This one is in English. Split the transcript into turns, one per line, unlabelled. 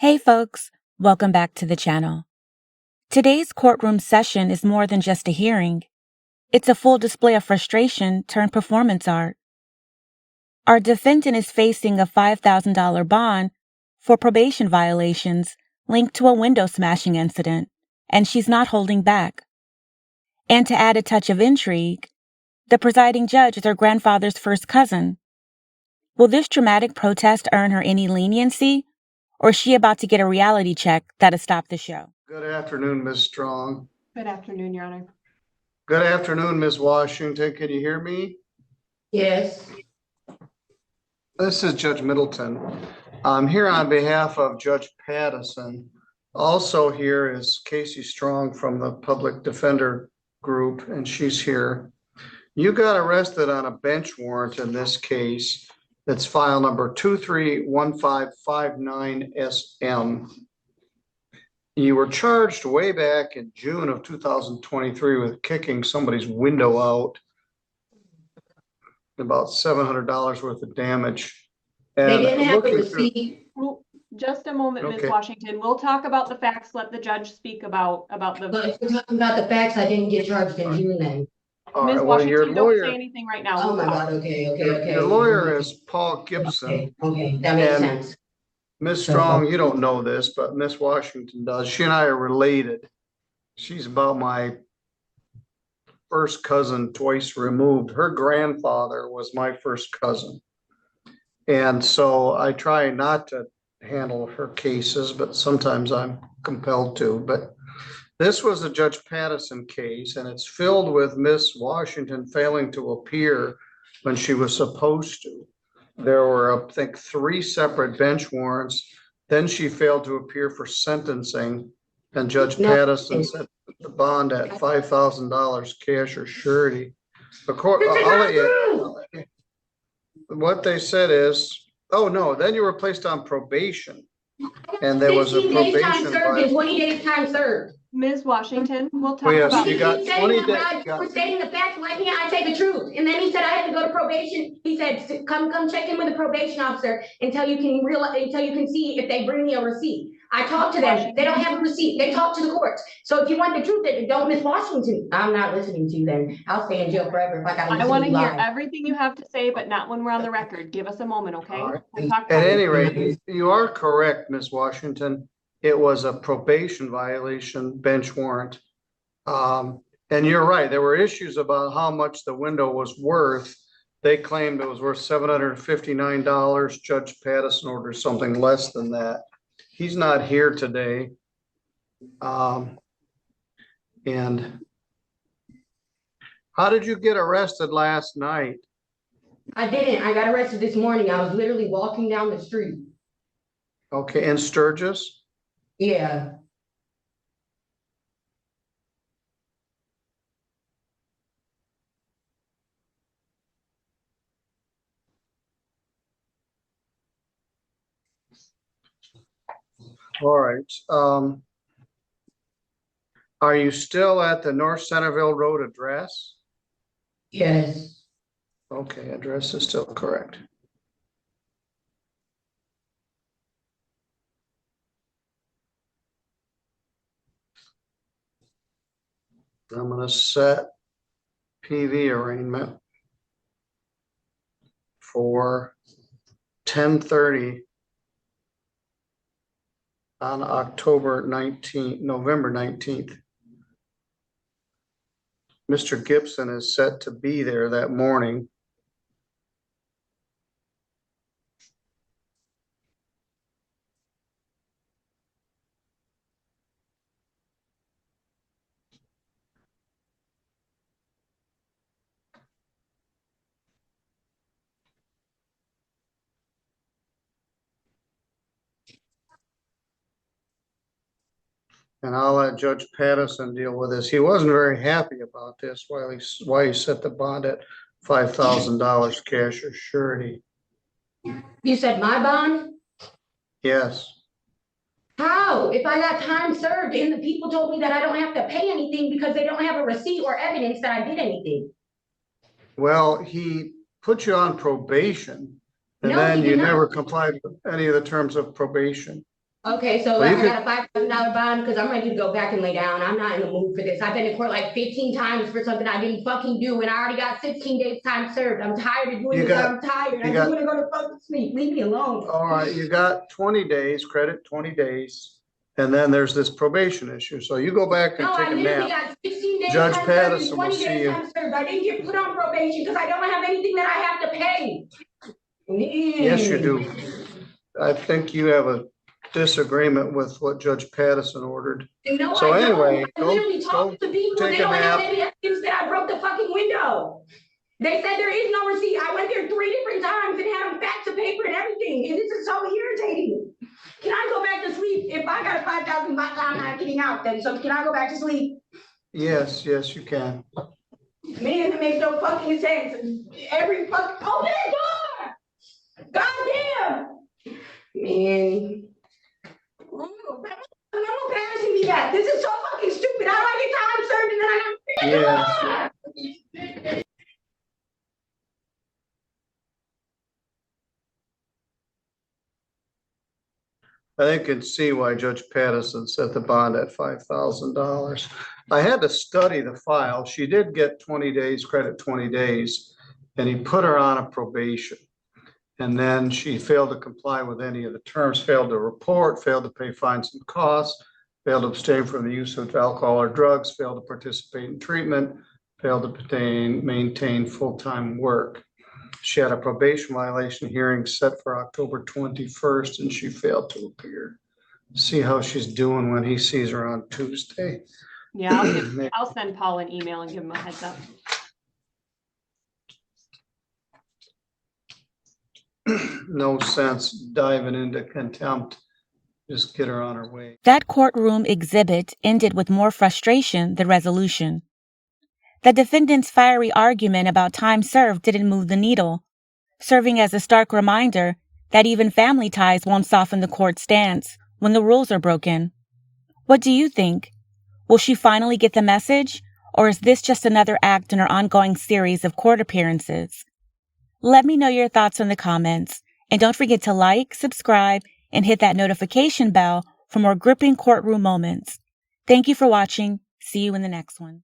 Hey folks, welcome back to the channel. Today's courtroom session is more than just a hearing. It's a full display of frustration turned performance art. Our defendant is facing a $5,000 bond for probation violations linked to a window smashing incident, and she's not holding back. And to add a touch of intrigue, the presiding judge is her grandfather's first cousin. Will this dramatic protest earn her any leniency? Or is she about to get a reality check that'll stop the show?
Good afternoon, Ms. Strong.
Good afternoon, Your Honor.
Good afternoon, Ms. Washington. Can you hear me?
Yes.
This is Judge Middleton. I'm here on behalf of Judge Pattison. Also here is Casey Strong from the Public Defender Group, and she's here. You got arrested on a bench warrant in this case. It's file number 231559SM. You were charged way back in June of 2023 with kicking somebody's window out, about $700 worth of damage. And
They didn't have a receipt.
Well, just a moment, Ms.
Okay.
Washington. We'll talk about the facts. Let the judge speak about
But
the.
if you're talking about the facts, I didn't get charged in June then.
All
Ms.
right, well, your
Washington, don't say
lawyer,
anything right now.
Oh
We'll
my
talk.
God, okay.
your lawyer is Paul Gibson.
Okay, that makes
And-
sense.
Ms. Strong, you don't know this, but Ms. Washington does. She and I are related. She's about my first cousin twice removed. Her grandfather was my first cousin. And so I try not to handle her cases, but sometimes I'm compelled to. But this was a Judge Pattison case, and it's filled with Ms. Washington failing to appear when she was supposed to. There were, I think, 3 separate bench warrants. Then she failed to appear for sentencing, and Judge
No.
Pattison set the bond at $5,000 cash or surety. I'll let you. What they said is, oh no, then you were placed on probation, and there was a
16 days time
probation
served and
violation.
20 days time served.
Ms. Washington, we'll talk
Oh, yes,
about.
you got
He said
20
that
days.
I was stating the facts. Why can't I say the truth? And then he said I had to go to probation. He said, come check in with the probation officer until you can see if they bring me a receipt. I talked to them. They don't have a receipt. They talk to the courts. So if you want the truth, then don't Miss Washington. I'm not listening to you then. I'll stay in jail forever if I gotta
I
listen
want
to
to
you
hear
lie.
everything you have to say, but not when we're on the record. Give us a moment, okay?
All right.
We'll talk
At
about
any
it.
rate, you are correct, Ms. Washington. It was a probation violation bench warrant. And you're right, there were issues about how much the window was worth. They claimed it was worth $759. Judge Pattison ordered something less than that. He's not here today. And how did you get arrested last night?
I didn't. I got arrested this morning. I was literally walking down the street.
Okay, in Sturgis?
Yeah.
All right. Are you still at the North Centerville Road address?
Yes.
Okay, address is still correct. I'm gonna set PV arraignment for 10:30 on November 19th. Mr. Gibson is set to be there that morning. And I'll let Judge Pattison deal with this. He wasn't very happy about this, why he set the bond at $5,000 cash or surety.
You said my bond?
Yes.
How? If I got time served and the people told me that I don't have to pay anything because they don't have a receipt or evidence that I did anything.
Well, he put you on probation, and
No,
then
he
you
did not.
never complied with any of the terms of probation.
Okay, so
Well, you
I
could-
got a $5,000 bond because I'm ready to go back and lay down. I'm not in the mood for this. I've been to court like 15 times for something I didn't fucking do, and I already got 16 days time served. I'm tired of doing
You
this.
got-
I'm tired. I
you
just
got-
want to go to fucking sleep. Leave me alone.
All right, you got 20 days, credit 20 days. And then there's this probation issue. So you go back and
No,
take
I
a
literally
nap.
got 16 days
Judge
time served and
Patterson will
20
see
days
you.
time served. I didn't get put on probation because I don't have anything that I have to pay.
Yes, you do. I think you have a disagreement with what Judge Patterson ordered.
No,
So
I
anyway,
don't. I literally talked to people and
take
they
a
don't have
nap.
any evidence that I broke the fucking window. They said there is no receipt. I went there 3 different times and had them fax the paper and everything. And this is so irritating. Can I go back to sleep? If I got a 5,000 baht, I'm not getting out then. So can I go back to sleep?
Yes, you can.
Man, it makes no fucking sense. Every fucking open the door! Goddamn! Man. I'm embarrassing me that. This is so fucking stupid. How do I get time served and then I have
Yes. I think you can see why Judge Patterson set the bond at $5,000. I had to study the file. She did get 20 days, credit 20 days, and he put her on a probation. And then she failed to comply with any of the terms, failed to report, failed to pay fines and costs, failed to abstain from the use of alcohol or drugs, failed to participate in treatment, failed to maintain full-time work. She had a probation violation hearing set for October 21st, and she failed to appear. See how she's doing when he sees her on Tuesday.
Yeah, I'll send Paul an email and give him a heads up.
No sense diving into contempt. Just get her on her way.
That courtroom exhibit ended with more frustration than resolution. The defendant's fiery argument about time served didn't move the needle, serving as a stark reminder that even family ties won't soften the court's stance when the rules are broken. What do you think? Will she finally get the message, or is this just another act in her ongoing series of court appearances? Let me know your thoughts in the comments, and don't forget to like, subscribe, and hit that notification bell for more gripping courtroom moments. Thank you for watching. See you in the next one.